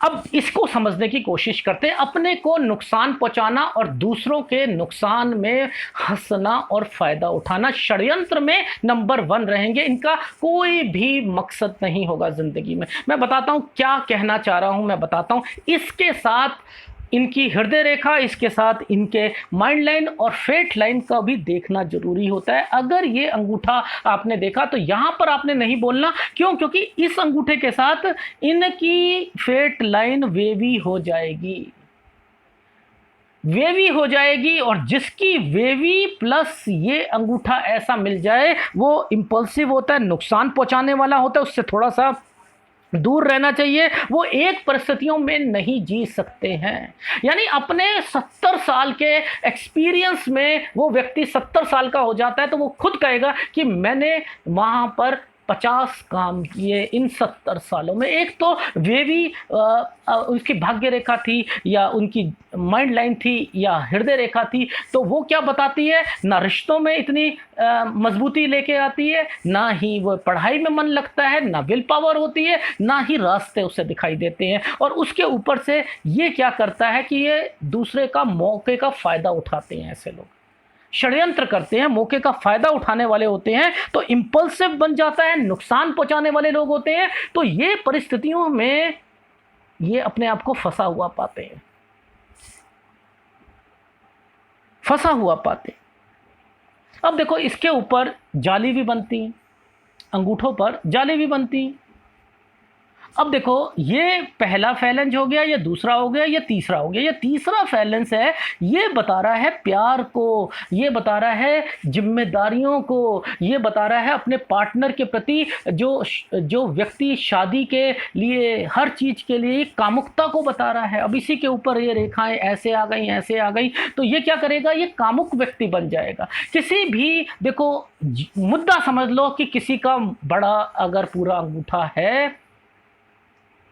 अब इसको समझने की कोशिश करते हैं। अपने को नुकसान पहुंचाना और दूसरों के नुकसान में हंसना और फायदा उठाना षड्यंत्र में नंबर 1 रहेंगे। इनका कोई भी मकसद नहीं होगा जिंदगी में। मैं बताता हूं क्या कहना चाह रहा हूं, मैं बताता हूं। इसके साथ इनकी हृदय रेखा, इसके साथ इनके माइंड लाइन और फेट लाइन का भी देखना जरूरी होता है। अगर ये अंगूठा आपने देखा तो यहां पर आपने नहीं बोलना। क्यों? क्योंकि इस अंगूठे के साथ इनकी फेट लाइन वेवी हो जाएगी और जिसकी वेवी प्लस ये अंगूठा ऐसा मिल जाए वो इंपल्सिव होता है, नुकसान पहुंचाने वाला होता है, उससे थोड़ा सा दूर रहना चाहिए। वो एक परिस्थितियों में नहीं जी सकते हैं। यानी अपने 70 साल के एक्सपीरियंस में वो व्यक्ति 70 साल का हो जाता है तो वो खुद कहेगा कि मैंने वहां पर 50 काम किए इन 70 सालों में। एक तो वेवी उसकी भाग्य रेखा थी या उनकी माइंड लाइन थी या हृदय रेखा थी, तो वो क्या बताती है? ना रिश्तों में इतनी मजबूती लेके आती है, ना ही वो पढ़ाई में मन लगता है, ना विल पावर होती है, ना ही रास्ते उसे दिखाई देते हैं। और उसके ऊपर से ये क्या करता है कि ये दूसरे का मौके का फ़ायदा उठाते हैं। ऐसे लोग षड्यंत्र करते हैं, मौके का फायदा उठाने वाले होते हैं, तो इंपल्सिव बन जाता है, नुकसान पहुंचाने वाले लोग होते हैं। तो ये परिस्थितियों में ये अपने आप को फंसा हुआ पाते। अब देखो इसके ऊपर जाली भी बनती, अंगूठों पर जाली भी बनती। अब देखो ये पहला फैलेंज हो गया, ये दूसरा हो गया, ये तीसरा हो गया। ये तीसरा फैलेंज है, ये बता रहा है प्यार को, ये बता रहा है जिम्मेदारियों को, ये बता रहा है अपने पार्टनर के प्रति जो व्यक्ति शादी के लिए हर चीज़ के लिए कामुकता को बता रहा है। अब इसी के ऊपर ये रेखाएं ऐसे आ गई तो ये क्या करेगा? ये कामुक व्यक्ति बन जाएगा। किसी भी देखो मुद्दा समझ लो कि किसी का बड़ा अगर पूरा अंगूठा है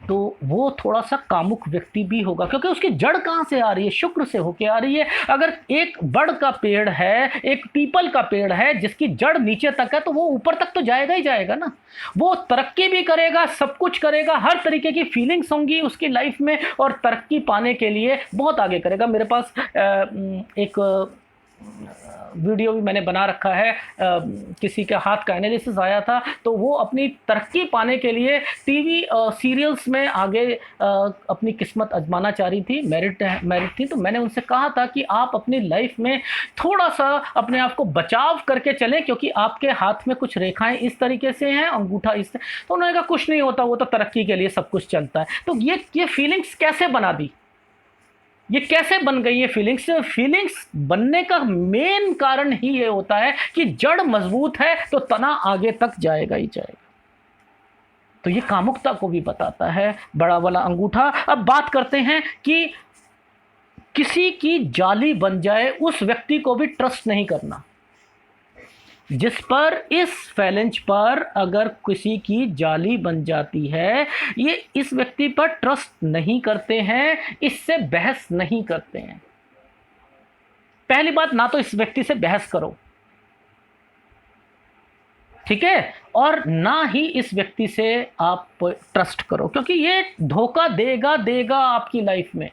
तो वो थोड़ा सा कामुक व्यक्ति भी होगा, क्योंकि उसकी जड़ कहाँ से आ रही है? शुक्र से होके आ रही है। अगर एक बड़ का पेड़ है, एक पीपल का पेड़ है जिसकी जड़ नीचे तक है, तो वो ऊपर तक तो जाएगा ही जाएगा ना। वो तरक्की भी करेगा, सब कुछ करेगा, हर तरीके की फीलिंग्स होंगी उसकी लाइफ में और तरक्की पाने के लिए बहुत आगे करेगा। मेरे पास एक वीडियो भी मैंने बना रखा है। किसी के हाथ का एनालिसिस आया था, तो वो अपनी तरक्की पाने के लिए टीवी सीरियल्स में आगे अपनी किस्मत आजमाना चाह रही थी, मैरिड थी। तो मैंने उनसे कहा था कि आप अपनी लाइफ में थोड़ा सा अपने आप को बचाव करके चलें, क्योंकि आपके हाथ में कुछ रेखाएं इस तरीके से हैं, अंगूठा इस। तो उन्होंने कहा कुछ नहीं होता, वो तो तरक्की के लिए सब कुछ चलता है। तो ये फीलिंग्स कैसे बना दी, ये कैसे बन गई ये फीलिंग्स? फीलिंग्स बनने का मेन कारण ही ये होता है कि जड़ मजबूत है तो तना आगे तक जाएगा ही जाएगा। तो ये कामुकता को भी बताता है बड़ा वाला अंगूठा। अब बात करते हैं कि किसी की जाली बन जाए, उस व्यक्ति को भी ट्रस्ट नहीं करना। जिस पर इस फैलेंज पर अगर किसी की जाली बन जाती है, ये इस व्यक्ति पर ट्रस्ट नहीं करते हैं, इससे बहस नहीं करते हैं। पहली बात, ना तो इस व्यक्ति से बहस करो, ठीक है, और ना ही इस व्यक्ति से आप ट्रस्ट करो, क्योंकि ये धोखा देगा आपकी लाइफ में।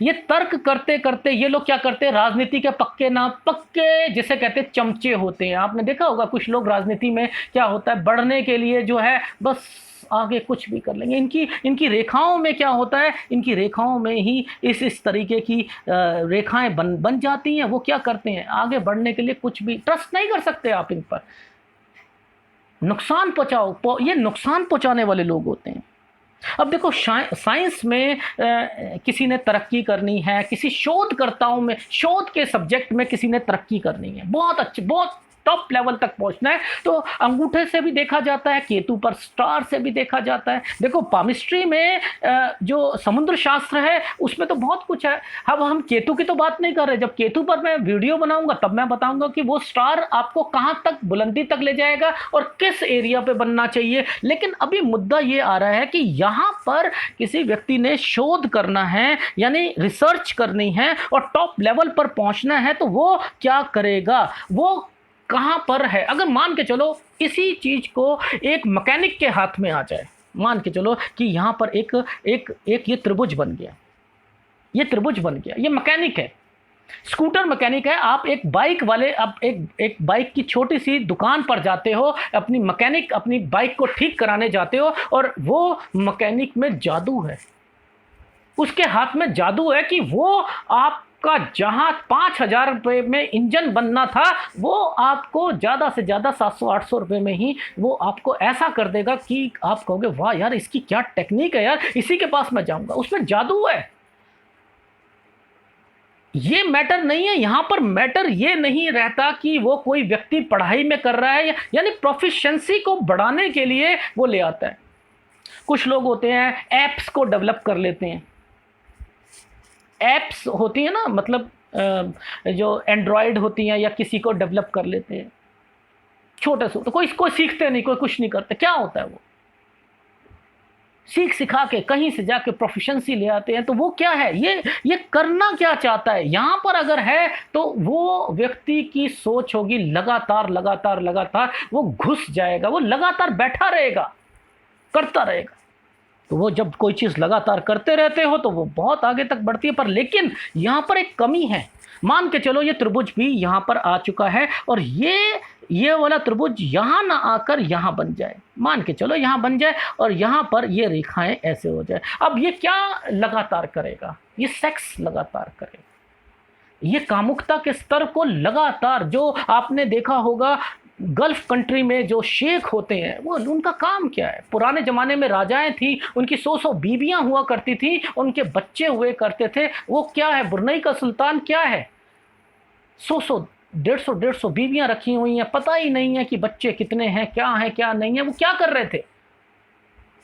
ये तर्क करते करते ये लोग क्या करते हैं, राजनीति के पक्के जिसे कहते हैं चमचे होते हैं। आपने देखा होगा कुछ लोग राजनीति में क्या होता है, बढ़ने के लिए जो है बस आगे कुछ भी कर लेंगे। इनकी रेखाओं में क्या होता है, इनकी रेखाओं में ही इस तरीके की रेखाएं बन जाती हैं। वो क्या करते हैं, आगे बढ़ने के लिए कुछ भी, ट्रस्ट नहीं कर सकते आप इन पर। नुकसान पहुंचाओ, ये नुकसान पहुंचाने वाले लोग होते हैं। अब देखो, साइंस में किसी ने तरक्की करनी है, किसी शोधकर्ताओं में, शोध के सब्जेक्ट में किसी ने तरक्की करनी है, बहुत अच्छे, बहुत टॉप लेवल तक पहुंचना है, तो अंगूठे से भी देखा जाता है, केतु पर स्टार से भी देखा जाता है। देखो, पामिस्ट्री में जो समुद्र शास्त्र है उसमें तो बहुत कुछ है। अब हम केतु की तो बात नहीं कर रहे। जब केतु पर मैं वीडियो बनाऊंगा तब मैं बताऊंगा कि वो स्टार आपको कहां तक, बुलंदी तक ले जाएगा और किस एरिया पे बनना चाहिए। लेकिन अभी मुद्दा ये आ रहा है कि यहां पर किसी व्यक्ति ने शोध करना है, यानी रिसर्च करनी है और टॉप लेवल पर पहुंचना है, तो वो क्या करेगा, वो कहां पर है। अगर मान के चलो इसी चीज को एक मैकेनिक के हाथ में आ जाए, मान के चलो कि यहां पर एक ये त्रिभुज बन गया, ये त्रिभुज बन गया, ये मैकेनिक है, स्कूटर मैकेनिक है। आप एक बाइक वाले, आप एक बाइक की छोटी सी दुकान पर जाते हो, अपनी बाइक को ठीक कराने जाते हो, और वो मैकेनिक में जादू है, उसके हाथ में जादू है कि वो आप का जहां 5,000 रुपये में इंजन बनना था, वो आपको ज़्यादा से ज़्यादा 700-800 रुपये में ही वो आपको ऐसा कर देगा कि आप कहोगे वाह यार, इसकी क्या टेक्निक है यार, इसी के पास मैं जाऊंगा। उसमें जादू है। ये मैटर नहीं है, यहां पर मैटर ये नहीं रहता कि वो कोई व्यक्ति पढ़ाई में कर रहा है, यानी प्रोफिशिएंसी को बढ़ाने के लिए वो ले आता है। कुछ लोग होते हैं एप्स को डेवलप कर लेते हैं। एप्स होती है ना, मतलब जो एंड्रॉयड होती हैं, या किसी को डेवलप कर लेते हैं छोटे से, तो कोई सीखते नहीं, कोई कुछ नहीं करते। क्या होता है, वो सिखा के कहीं से जाके प्रोफिशिएंसी ले आते हैं। तो वो क्या है, ये करना क्या चाहता है यहां पर अगर है, तो वो व्यक्ति की सोच होगी लगातार वो घुस जाएगा, वो लगातार बैठा रहेगा, करता रहेगा। तो वो जब कोई चीज़ लगातार करते रहते हो तो वो बहुत आगे तक बढ़ती है। पर लेकिन यहाँ पर एक कमी है। मान के चलो ये त्रिभुज भी यहाँ पर आ चुका है, और ये वाला त्रिभुज यहाँ ना आकर यहाँ बन जाए, मान के चलो यहाँ बन जाए, और यहाँ पर ये रेखाएं ऐसे हो जाए। अब ये क्या लगातार करेगा, ये सेक्स लगातार करेगा, ये कामुकता के स्तर को लगातार, जो आपने देखा होगा गल्फ कंट्री में जो शेख होते हैं, वो उनका काम क्या है। पुराने ज़माने में राजाएं थी, उनकी 100 बीबियां हुआ करती थी, उनके बच्चे हुए करते थे। वो क्या है, ब्रुनई का सुल्तान क्या है, 100 150 बीबियां रखी हुई हैं, पता ही नहीं है कि बच्चे कितने हैं, क्या नहीं है। वो क्या कर रहे थे,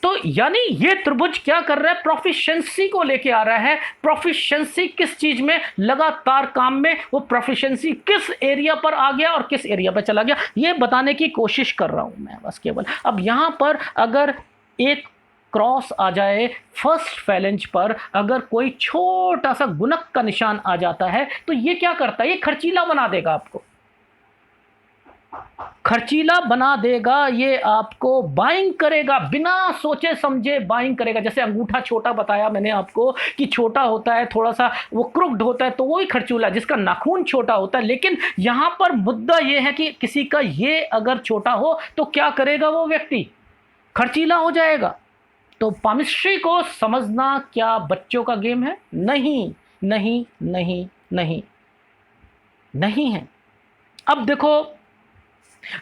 तो यानी ये त्रिभुज क्या कर रहा है, प्रोफिशिएंसी को लेके आ रहा है। प्रोफिशिएंसी किस चीज में, लगातार काम में। वो प्रोफिशिएंसी किस एरिया पर आ गया और किस एरिया पर चला गया, ये बताने की कोशिश कर रहा हूं मैं बस केवल। अब यहां पर अगर एक क्रॉस आ जाए फर्स्ट फैलेंज पर, अगर कोई छोटा सा गुणक का निशान आ जाता है, तो ये क्या करता है, ये खर्चीला बना देगा आपको। खर्चीला बना देगा, ये आपको बाइंग करेगा, बिना सोचे समझे बाइंग करेगा। जैसे अंगूठा छोटा बताया मैंने आपको कि छोटा होता है, थोड़ा सा वो क्रुक्ड होता है, तो वही खर्चूला, जिसका नाखून छोटा होता है। लेकिन यहां पर मुद्दा ये है कि किसी का ये अगर छोटा हो तो क्या करेगा वो व्यक्ति? खर्चीला हो जाएगा। तो पामिस्ट्री को समझना क्या बच्चों का गेम है? नहीं नहीं नहीं नहीं नहीं है। अब देखो,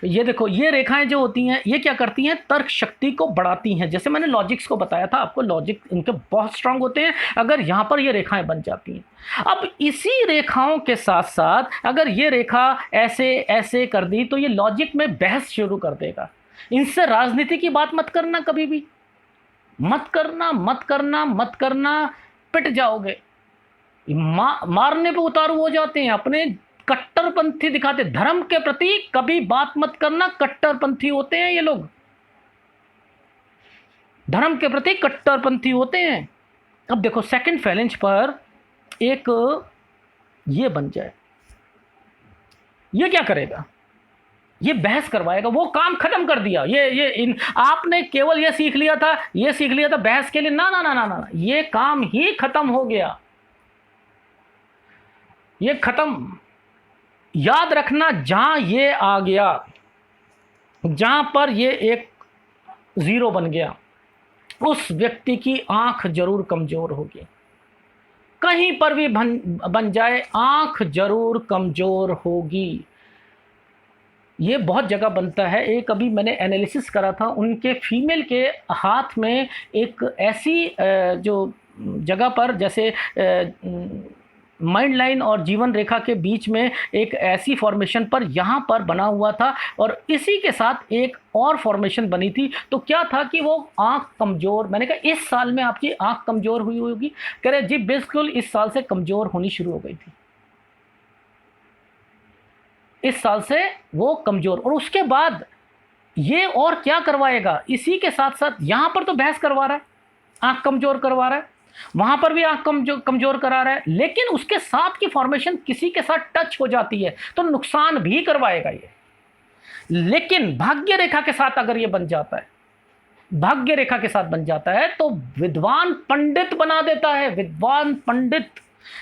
ये देखो, ये रेखाएं जो होती हैं ये क्या करती हैं? तर्क शक्ति को बढ़ाती हैं। जैसे मैंने लॉजिक्स को बताया था आपको, लॉजिक इनके बहुत स्ट्रांग होते हैं अगर यहाँ पर ये रेखाएं बन जाती हैं। अब इसी रेखाओं के साथ साथ अगर ये रेखा ऐसे ऐसे कर दी तो ये लॉजिक में बहस शुरू कर देगा। इनसे राजनीति की बात मत करना, कभी भी मत करना, मत करना, मत करना, पिट जाओगे। मारने पे उतारू हो जाते हैं, अपने कट्टरपंथी दिखाते। धर्म के प्रति कभी बात मत करना, कट्टरपंथी होते हैं ये लोग, धर्म के प्रति कट्टरपंथी होते हैं। अब देखो, सेकंड फैलेंज पर एक ये बन जाए, ये क्या करेगा? ये बहस करवाएगा। वो काम खत्म कर दिया। ये आपने केवल ये सीख लिया था, ये सीख लिया था बहस के लिए, ना ना ना ना ना, ये काम ही खत्म हो गया, ये खत्म। याद रखना, जहां ये आ गया, जहां पर ये एक जीरो बन गया, उस व्यक्ति की आंख जरूर कमजोर होगी। कहीं पर भी बन जाए, आंख जरूर कमजोर होगी। ये बहुत जगह बनता है। एक अभी मैंने एनालिसिस करा था, उनके फीमेल के हाथ में एक ऐसी जो जगह पर, जैसे माइंड लाइन और जीवन रेखा के बीच में एक ऐसी फॉर्मेशन पर यहाँ पर बना हुआ था, और इसी के साथ एक और फॉर्मेशन बनी थी। तो क्या था कि वो आंख कमज़ोर, मैंने कहा इस साल में आपकी आंख कमज़ोर हुई होगी? कह रहे जी बिल्कुल, इस साल से कमज़ोर होनी शुरू हो गई थी, इस साल से वो कमज़ोर। और उसके बाद ये और क्या करवाएगा? इसी के साथ साथ यहाँ पर तो बहस करवा रहा है, आंख कमज़ोर करवा रहा है, वहां पर भी आंख कमजोर करा रहा है, लेकिन उसके साथ की फॉर्मेशन किसी के साथ टच हो जाती है तो नुकसान भी करवाएगा ये। लेकिन भाग्य रेखा के साथ अगर ये बन जाता है, भाग्य रेखा के साथ बन जाता है, तो विद्वान पंडित बना देता है, विद्वान पंडित।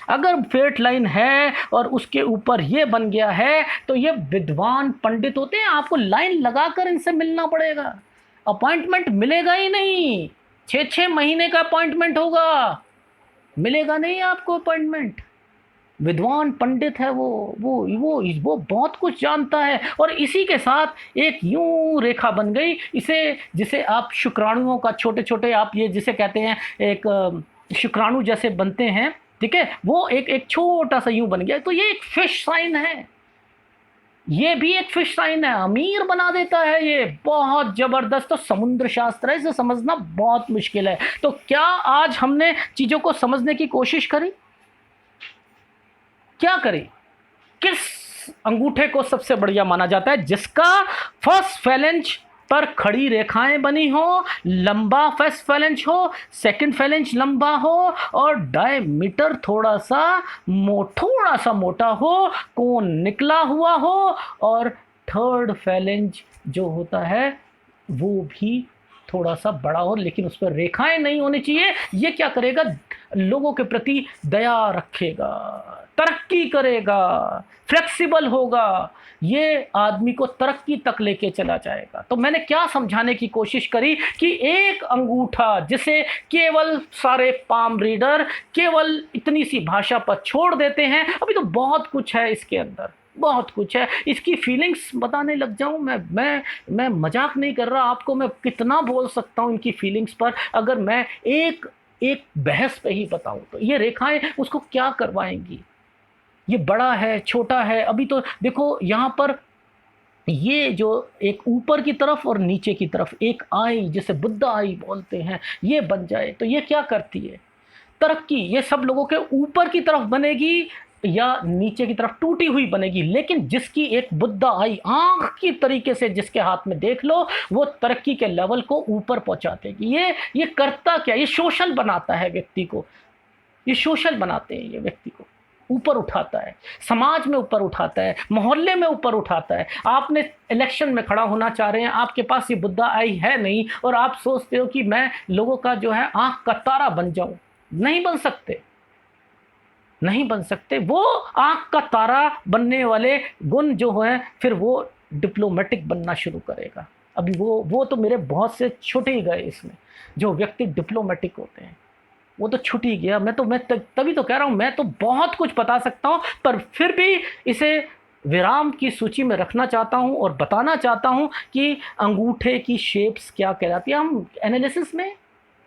अगर फेट लाइन है और उसके ऊपर ये बन गया है तो ये विद्वान पंडित होते हैं। आपको लाइन लगाकर इनसे मिलना पड़ेगा, अपॉइंटमेंट मिलेगा ही नहीं। 6-6 महीने का अपॉइंटमेंट होगा, मिलेगा नहीं आपको अपॉइंटमेंट। विद्वान पंडित है वो बहुत कुछ जानता है। और इसी के साथ एक यूं रेखा बन गई, इसे, जिसे आप शुक्राणुओं का, छोटे छोटे आप ये जिसे कहते हैं एक शुक्राणु जैसे बनते हैं, ठीक है, वो एक छोटा सा यूं बन गया। तो ये एक फिश साइन है, ये भी एक फिश साइन है, अमीर बना देता है ये, बहुत जबरदस्त। तो समुद्र शास्त्र है, इसे समझना बहुत मुश्किल है। तो क्या आज हमने चीजों को समझने की कोशिश करी? क्या करी? किस अंगूठे को सबसे बढ़िया माना जाता है? जिसका फर्स्ट फैलेंज पर खड़ी रेखाएं बनी हो, लंबा फर्स्ट फैलेंज हो, सेकंड फैलेंज लंबा हो, और डायमीटर थोड़ा सा मोटा हो, कोण निकला हुआ हो, और थर्ड फैलेंज जो होता है वो भी थोड़ा सा बड़ा हो, लेकिन उस पर रेखाएं नहीं होनी चाहिए। ये क्या करेगा? लोगों के प्रति दया रखेगा, तरक्की करेगा, फ्लेक्सिबल होगा, ये आदमी को तरक्की तक लेके चला जाएगा। तो मैंने क्या समझाने की कोशिश करी कि एक अंगूठा जिसे केवल सारे पाम रीडर केवल इतनी सी भाषा पर छोड़ देते हैं, अभी तो बहुत कुछ है इसके अंदर, बहुत कुछ है। इसकी फीलिंग्स बताने लग जाऊं मैं मजाक नहीं कर रहा आपको, मैं कितना बोल सकता हूं इनकी फीलिंग्स पर। अगर मैं एक बहस पे ही बताऊं तो ये रेखाएं उसको क्या करवाएंगी? ये बड़ा है, छोटा है। अभी तो देखो यहाँ पर ये जो एक ऊपर की तरफ और नीचे की तरफ एक आई, जिसे बुद्ध आई बोलते हैं, ये बन जाए तो ये क्या करती है? तरक्की। ये सब लोगों के ऊपर की तरफ बनेगी या नीचे की तरफ टूटी हुई बनेगी, लेकिन जिसकी एक बुद्धा आई आंख की तरीके से जिसके हाथ में देख लो, वो तरक्की के लेवल को ऊपर पहुंचा देगी। ये करता क्या? ये सोशल बनाता है व्यक्ति को, ये सोशल बनाते हैं ये व्यक्ति को। ऊपर उठाता है, समाज में ऊपर उठाता है, मोहल्ले में ऊपर उठाता है। आपने इलेक्शन में खड़ा होना चाह रहे हैं, आपके पास ये बुद्धा आई है नहीं, और आप सोचते हो कि मैं लोगों का जो है आंख का तारा बन जाऊं। नहीं बन सकते, नहीं बन सकते। वो आंख का तारा बनने वाले गुण जो है, फिर वो डिप्लोमेटिक बनना शुरू करेगा। अभी वो तो मेरे बहुत से छूट ही गए इसमें। जो व्यक्ति डिप्लोमेटिक होते हैं वो तो छूट ही गया। मैं तभी तो कह रहा हूँ, मैं तो बहुत कुछ बता सकता हूँ, पर फिर भी इसे विराम की सूची में रखना चाहता हूँ और बताना चाहता हूँ कि अंगूठे की शेप्स क्या कहलाती है। हम एनालिसिस में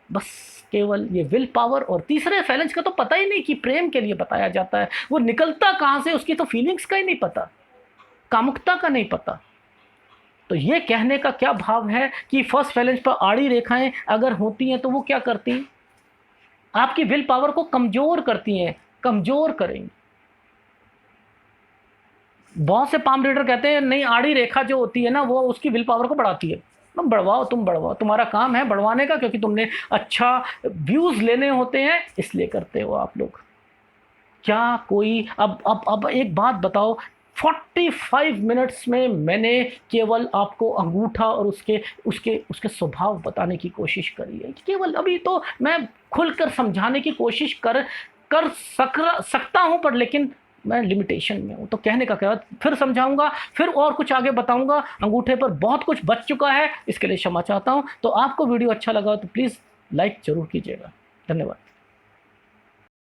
बस केवल ये विल पावर और तीसरे फैलेंज का तो पता ही नहीं कि प्रेम के लिए बताया जाता है। वो निकलता कहाँ से, उसकी तो फीलिंग्स का ही नहीं पता, कामुकता का नहीं पता। तो ये कहने का क्या भाव है कि फर्स्ट फैलेंज पर आड़ी रेखाएं अगर होती हैं तो वो क्या करती हैं, आपकी विल पावर को कमजोर करती हैं, कमजोर करेंगी। बहुत से पाम रीडर कहते हैं नहीं, आड़ी रेखा जो होती है ना वो उसकी विल पावर को बढ़ाती है। तुम बढ़वाओ, तुम बढ़वाओ, तुम्हारा काम है बढ़वाने का, क्योंकि तुमने अच्छा व्यूज लेने होते हैं इसलिए करते हो आप लोग। क्या कोई अब एक बात बताओ, 45 मिनट्स में मैंने केवल आपको अंगूठा और उसके उसके उसके स्वभाव बताने की कोशिश करी है। केवल अभी तो मैं खुलकर समझाने की कोशिश कर कर सकता हूं, पर लेकिन मैं लिमिटेशन में हूं। तो कहने का क्या, फिर समझाऊंगा, फिर और कुछ आगे बताऊंगा। अंगूठे पर बहुत कुछ बच चुका है, इसके लिए क्षमा चाहता हूं। तो आपको वीडियो अच्छा लगा तो प्लीज़ लाइक ज़रूर कीजिएगा। धन्यवाद।